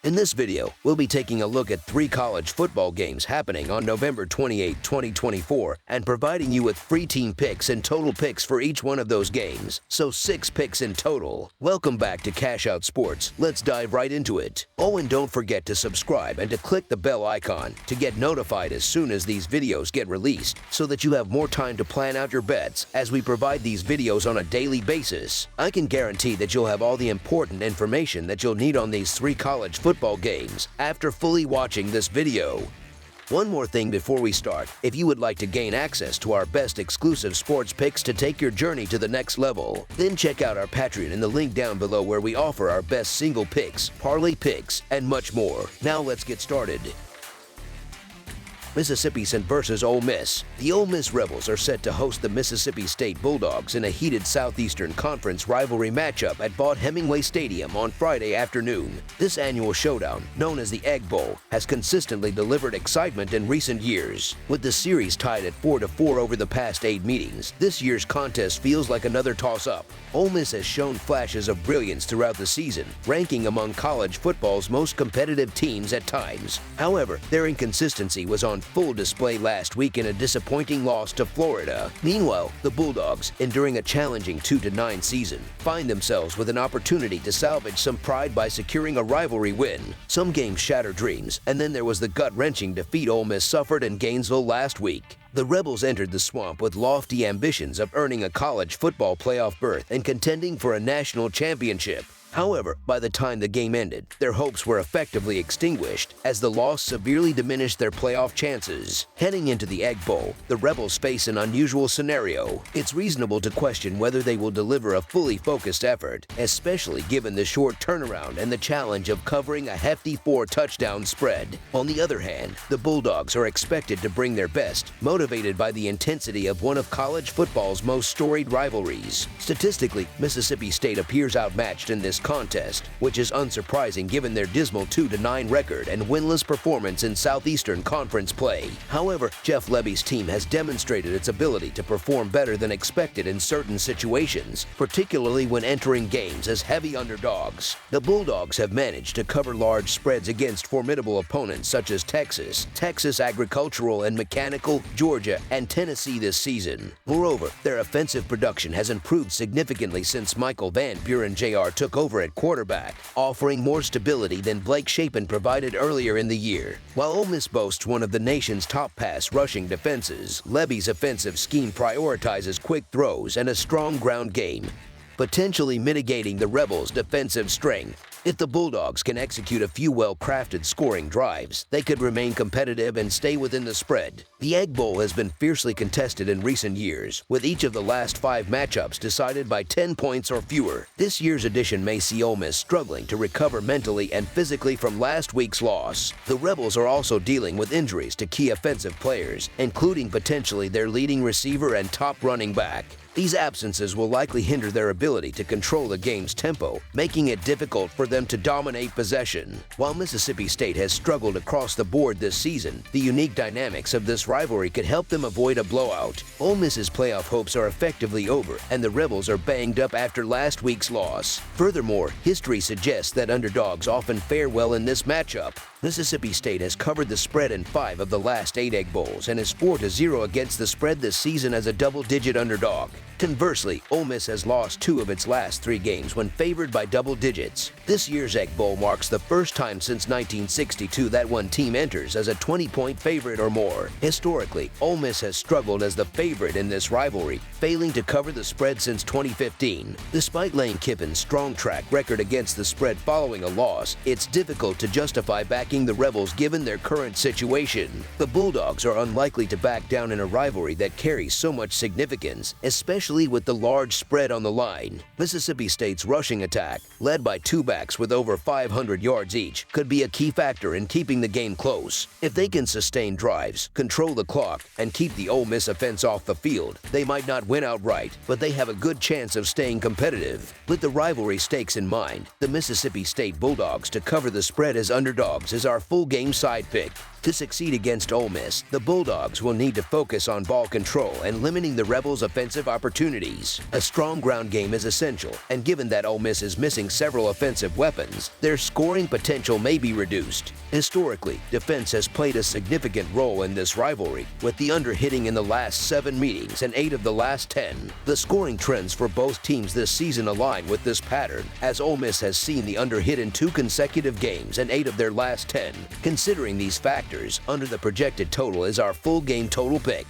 In this video, we'll be taking a look at 3 college football games happening on November 28, 2024, and providing you with free team picks and total picks for each one of those games. So 6 picks in total. Welcome back to Cash Out Sports. Let's dive right into it. Oh, and don't forget to subscribe and to click the bell icon to get notified as soon as these videos get released, so that you have more time to plan out your bets as we provide these videos on a daily basis. I can guarantee that you'll have all the important information that you'll need on these 3 college football games after fully watching this video. One more thing before we start: if you would like to gain access to our best exclusive sports picks to take your journey to the next level, then check out our Patreon in the link down below, where we offer our best single picks, parlay picks, and much more. Now let's get started. Mississippi State versus Ole Miss. The Ole Miss Rebels are set to host the Mississippi State Bulldogs in a heated Southeastern Conference rivalry matchup at Vaught-Hemingway Stadium on Friday afternoon. This annual showdown, known as the Egg Bowl, has consistently delivered excitement in recent years. With the series tied at 4-4 over the past 8 meetings, this year's contest feels like another toss-up. Ole Miss has shown flashes of brilliance throughout the season, ranking among college football's most competitive teams at times. However, their inconsistency was on full display last week in a disappointing loss to Florida. Meanwhile, the Bulldogs, enduring a challenging 2-9 season, find themselves with an opportunity to salvage some pride by securing a rivalry win. Some games shatter dreams, and then there was the gut-wrenching defeat Ole Miss suffered in Gainesville last week. The Rebels entered the swamp with lofty ambitions of earning a college football playoff berth and contending for a national championship. However, by the time the game ended, their hopes were effectively extinguished, as the loss severely diminished their playoff chances. Heading into the Egg Bowl, the Rebels face an unusual scenario. It's reasonable to question whether they will deliver a fully focused effort, especially given the short turnaround and the challenge of covering a hefty 4-touchdown spread. On the other hand, the Bulldogs are expected to bring their best, motivated by the intensity of one of college football's most storied rivalries. Statistically, Mississippi State appears outmatched in this contest, which is unsurprising given their dismal 2-9 record and winless performance in Southeastern Conference play. However, Jeff Lebby's team has demonstrated its ability to perform better than expected in certain situations, particularly when entering games as heavy underdogs. The Bulldogs have managed to cover large spreads against formidable opponents such as Texas Agricultural and Mechanical, Georgia, and Tennessee this season. Moreover, their offensive production has improved significantly since Michael Van Buren Jr. took over at quarterback, offering more stability than Blake Shapen provided earlier in the year. While Ole Miss boasts one of the nation's top pass rushing defenses, Lebby's offensive scheme prioritizes quick throws and a strong ground game, potentially mitigating the Rebels' defensive strength. If the Bulldogs can execute a few well-crafted scoring drives, they could remain competitive and stay within the spread. The Egg Bowl has been fiercely contested in recent years, with each of the last 5 matchups decided by 10 points or fewer. This year's edition may see Ole Miss struggling to recover mentally and physically from last week's loss. The Rebels are also dealing with injuries to key offensive players, including potentially their leading receiver and top running back. These absences will likely hinder their ability to control the game's tempo, making it difficult for them to dominate possession. While Mississippi State has struggled across the board this season, the unique dynamics of this rivalry could help them avoid a blowout. Ole Miss's playoff hopes are effectively over, and the Rebels are banged up after last week's loss. Furthermore, history suggests that underdogs often fare well in this matchup. Mississippi State has covered the spread in 5 of the last 8 Egg Bowls and is 4-0 against the spread this season as a double-digit underdog. Conversely, Ole Miss has lost 2 of its last 3 games when favored by double digits. This year's Egg Bowl marks the first time since 1962 that one team enters as a 20-point favorite or more. Historically, Ole Miss has struggled as the favorite in this rivalry, failing to cover the spread since 2015. Despite Lane Kiffin's strong track record against the spread following a loss, it's difficult to justify backing the Rebels given their current situation. The Bulldogs are unlikely to back down in a rivalry that carries so much significance, especially with the large spread on the line. Mississippi State's rushing attack, led by 2 backs with over 500 yards each, could be a key factor in keeping the game close. If they can sustain drives, control the clock, and keep the Ole Miss offense off the field, they might not win outright, but they have a good chance of staying competitive. With the rivalry stakes in mind, the Mississippi State Bulldogs to cover the spread as underdogs is our full game side pick. To succeed against Ole Miss, the Bulldogs will need to focus on ball control and limiting the Rebels' offensive opportunities. A strong ground game is essential, and given that Ole Miss is missing several offensive weapons, their scoring potential may be reduced. Historically, defense has played a significant role in this rivalry, with the under hitting in the last 7 meetings and 8 of the last 10. The scoring trends for both teams this season align with this pattern, as Ole Miss has seen the under hit in 2 consecutive games and 8 of their last 10. Considering these factors, under the projected total is our full game total pick.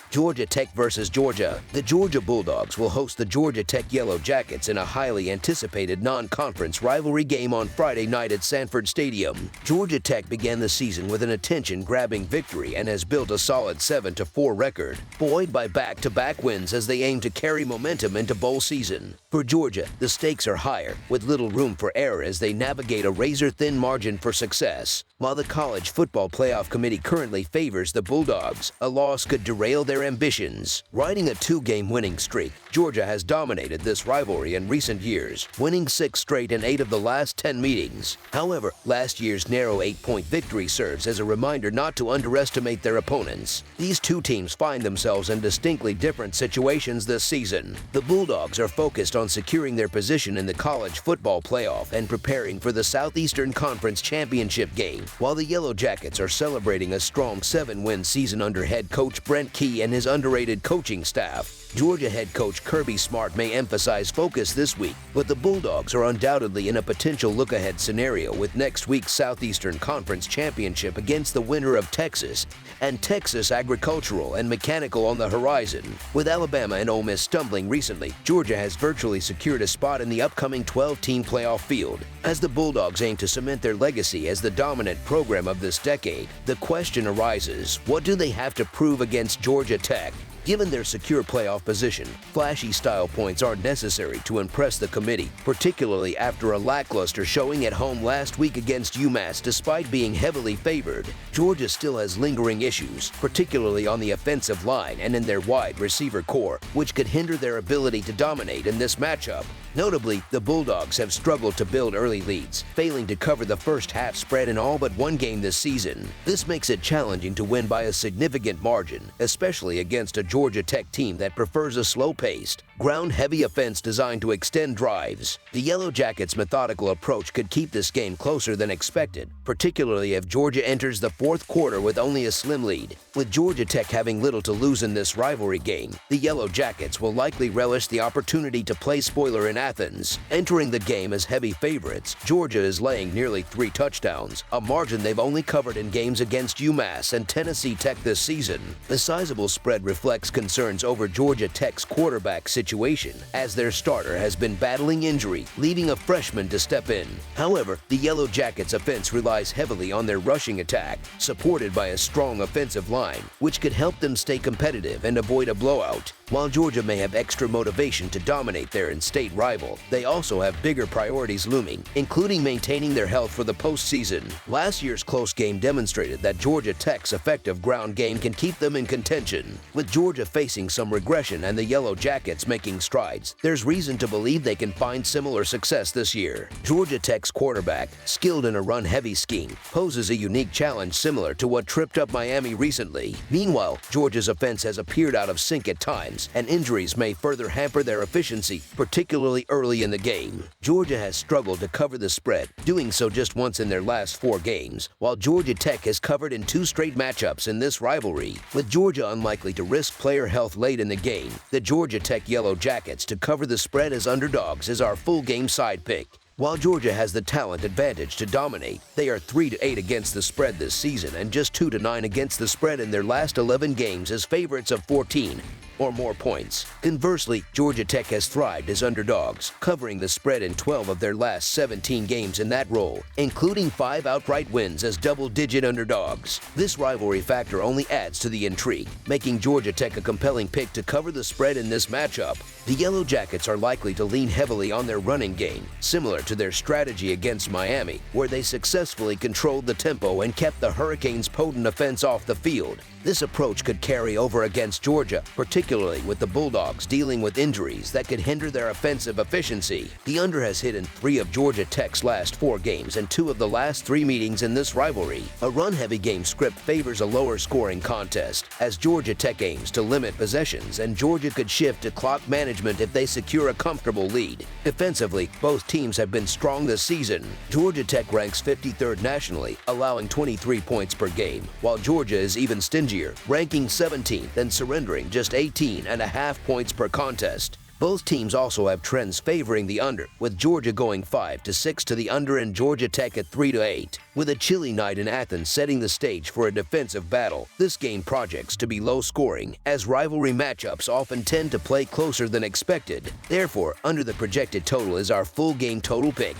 Georgia Tech versus Georgia. The Georgia Bulldogs will host the Georgia Tech Yellow Jackets in a highly anticipated non-conference rivalry game on Friday night at Sanford Stadium. Georgia Tech began the season with an attention-grabbing victory and has built a solid 7-4 record, buoyed by back-to-back wins as they aim to carry momentum into bowl season. For Georgia, the stakes are higher, with little room for error as they navigate a razor-thin margin for success. While the College Football Playoff Committee currently favors the Bulldogs, a loss could derail their ambitions. Riding a 2-game winning streak, Georgia has dominated this rivalry in recent years, winning 6 straight and 8 of the last 10 meetings. However, last year's narrow 8-point victory serves as a reminder not to underestimate their opponents. These two teams find themselves in distinctly different situations this season. The Bulldogs are focused on securing their position in the College Football Playoff and preparing for the Southeastern Conference Championship game, while the Yellow Jackets are celebrating a strong 7-win season under head coach Brent Key and his underrated coaching staff. Georgia head coach Kirby Smart may emphasize focus this week, but the Bulldogs are undoubtedly in a potential look-ahead scenario with next week's Southeastern Conference Championship against the winner of Texas and Texas Agricultural and Mechanical on the horizon. With Alabama and Ole Miss stumbling recently, Georgia has virtually secured a spot in the upcoming 12-team playoff field. As the Bulldogs aim to cement their legacy as the dominant program of this decade, the question arises, what do they have to prove against Georgia Tech? Given their secure playoff position, flashy style points aren't necessary to impress the committee, particularly after a lackluster showing at home last week against UMass despite being heavily favored. Georgia still has lingering issues, particularly on the offensive line and in their wide receiver core, which could hinder their ability to dominate in this matchup. Notably, the Bulldogs have struggled to build early leads, failing to cover the first half spread in all but one game this season. This makes it challenging to win by a significant margin, especially against a Georgia Tech team that prefers a slow-paced, ground-heavy offense designed to extend drives. The Yellow Jackets' methodical approach could keep this game closer than expected, particularly if Georgia enters the fourth quarter with only a slim lead. With Georgia Tech having little to lose in this rivalry game, the Yellow Jackets will likely relish the opportunity to play spoiler in Athens. Entering the game as heavy favorites, Georgia is laying nearly 3 touchdowns, a margin they've only covered in games against UMass and Tennessee Tech this season. The sizable spread reflects concerns over Georgia Tech's quarterback situation, as their starter has been battling injury, leaving a freshman to step in. However, the Yellow Jackets' offense relies heavily on their rushing attack, supported by a strong offensive line, which could help them stay competitive and avoid a blowout. While Georgia may have extra motivation to dominate their in-state rival, they also have bigger priorities looming, including maintaining their health for the postseason. Last year's close game demonstrated that Georgia Tech's effective ground game can keep them in contention. With Georgia facing some regression and the Yellow Jackets making strides, there's reason to believe they can find similar success this year. Georgia Tech's quarterback, skilled in a run-heavy scheme, poses a unique challenge similar to what tripped up Miami recently. Meanwhile, Georgia's offense has appeared out of sync at times, and injuries may further hamper their efficiency, particularly early in the game. Georgia has struggled to cover the spread, doing so just once in their last 4 games, while Georgia Tech has covered in 2 straight matchups in this rivalry. With Georgia unlikely to risk player health late in the game, the Georgia Tech Yellow Jackets to cover the spread as underdogs is our full game side pick. While Georgia has the talent advantage to dominate, they are 3-8 against the spread this season and just 2-9 against the spread in their last 11 games as favorites of 14 or more points. Conversely, Georgia Tech has thrived as underdogs, covering the spread in 12 of their last 17 games in that role, including 5 outright wins as double-digit underdogs. This rivalry factor only adds to the intrigue, making Georgia Tech a compelling pick to cover the spread in this matchup. The Yellow Jackets are likely to lean heavily on their running game, similar to their strategy against Miami, where they successfully controlled the tempo and kept the Hurricanes' potent offense off the field. This approach could carry over against Georgia, particularly particularly with the Bulldogs dealing with injuries that could hinder their offensive efficiency. The under has hit in 3 of Georgia Tech's last 4 games and 2 of the last 3 meetings in this rivalry. A run-heavy game script favors a lower-scoring contest, as Georgia Tech aims to limit possessions, and Georgia could shift to clock management if they secure a comfortable lead. Defensively, both teams have been strong this season. Georgia Tech ranks 53rd nationally, allowing 23 points per game, while Georgia is even stingier, ranking 17th and surrendering just 18.5 points per contest. Both teams also have trends favoring the under, with Georgia going 5-6 to the under and Georgia Tech at 3-8. With a chilly night in Athens setting the stage for a defensive battle, this game projects to be low-scoring, as rivalry matchups often tend to play closer than expected. Therefore, under the projected total is our full game total pick.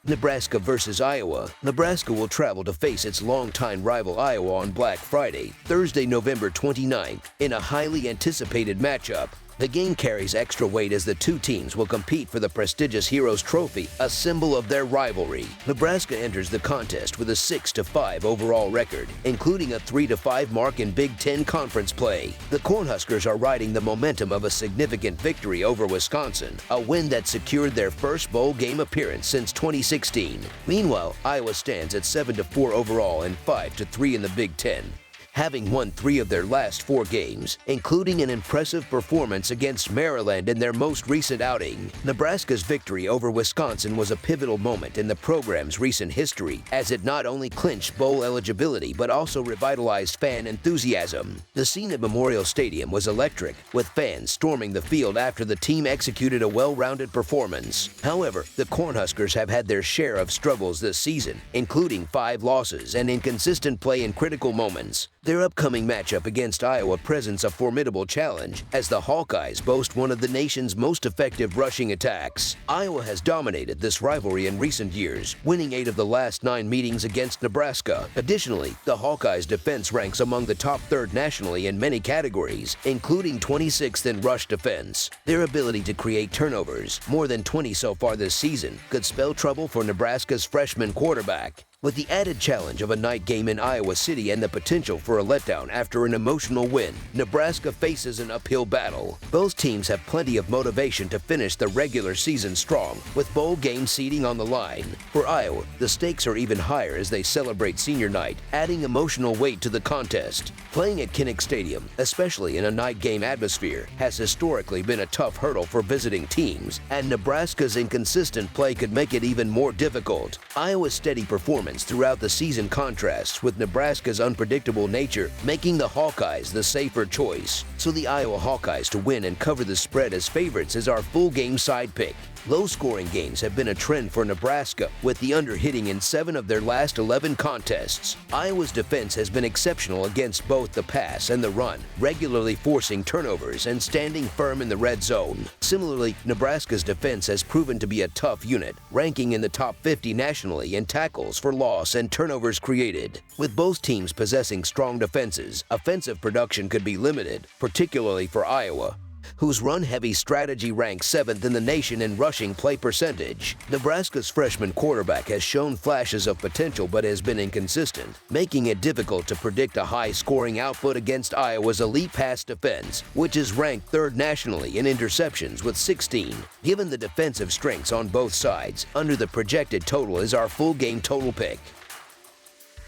Nebraska versus Iowa. Nebraska will travel to face its longtime rival Iowa on Black Friday, Thursday, November 29th, in a highly anticipated matchup. The game carries extra weight as the two teams will compete for the prestigious Heroes Trophy, a symbol of their rivalry. Nebraska enters the contest with a 6-5 overall record, including a 3-5 mark in Big Ten Conference play. The Cornhuskers are riding the momentum of a significant victory over Wisconsin, a win that secured their first bowl game appearance since 2016. Meanwhile, Iowa stands at 7-4 overall and 5-3 in the Big Ten, having won 3 of their last 4 games, including an impressive performance against Maryland in their most recent outing. Nebraska's victory over Wisconsin was a pivotal moment in the program's recent history, as it not only clinched bowl eligibility but also revitalized fan enthusiasm. The scene at Memorial Stadium was electric, with fans storming the field after the team executed a well-rounded performance. However, the Cornhuskers have had their share of struggles this season, including 5 losses and inconsistent play in critical moments. Their upcoming matchup against Iowa presents a formidable challenge, as the Hawkeyes boast one of the nation's most effective rushing attacks. Iowa has dominated this rivalry in recent years, winning 8 of the last 9 meetings against Nebraska. Additionally, the Hawkeyes' defense ranks among the top 3rd nationally in many categories, including 26th in rush defense. Their ability to create turnovers, more than 20 so far this season, could spell trouble for Nebraska's freshman quarterback. With the added challenge of a night game in Iowa City and the potential for a letdown after an emotional win, Nebraska faces an uphill battle. Both teams have plenty of motivation to finish the regular season strong, with bowl game seeding on the line. For Iowa, the stakes are even higher as they celebrate senior night, adding emotional weight to the contest. Playing at Kinnick Stadium, especially in a night game atmosphere, has historically been a tough hurdle for visiting teams, and Nebraska's inconsistent play could make it even more difficult. Iowa's steady performance throughout the season contrasts with Nebraska's unpredictable nature, making the Hawkeyes the safer choice. So the Iowa Hawkeyes to win and cover the spread as favorites is our full game side pick. Low-scoring games have been a trend for Nebraska, with the under hitting in 7 of their last 11 contests. Iowa's defense has been exceptional against both the pass and the run, regularly forcing turnovers and standing firm in the red zone. Similarly, Nebraska's defense has proven to be a tough unit, ranking in the top 50 nationally in tackles for loss and turnovers created. With both teams possessing strong defenses, offensive production could be limited, particularly for Iowa, whose run-heavy strategy ranks 7th in the nation in rushing play percentage. Nebraska's freshman quarterback has shown flashes of potential but has been inconsistent, making it difficult to predict a high-scoring output against Iowa's elite pass defense, which is ranked 3rd nationally in interceptions with 16. Given the defensive strengths on both sides, under the projected total is our full game total pick.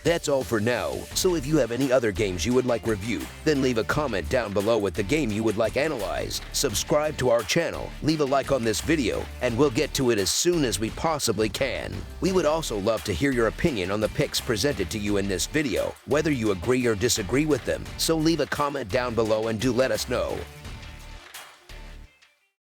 That's all for now, so if you have any other games you would like reviewed, then leave a comment down below with the game you would like analyzed. Subscribe to our channel, leave a like on this video, and we'll get to it as soon as we possibly can. We would also love to hear your opinion on the picks presented to you in this video, whether you agree or disagree with them, so leave a comment down below and do let us know.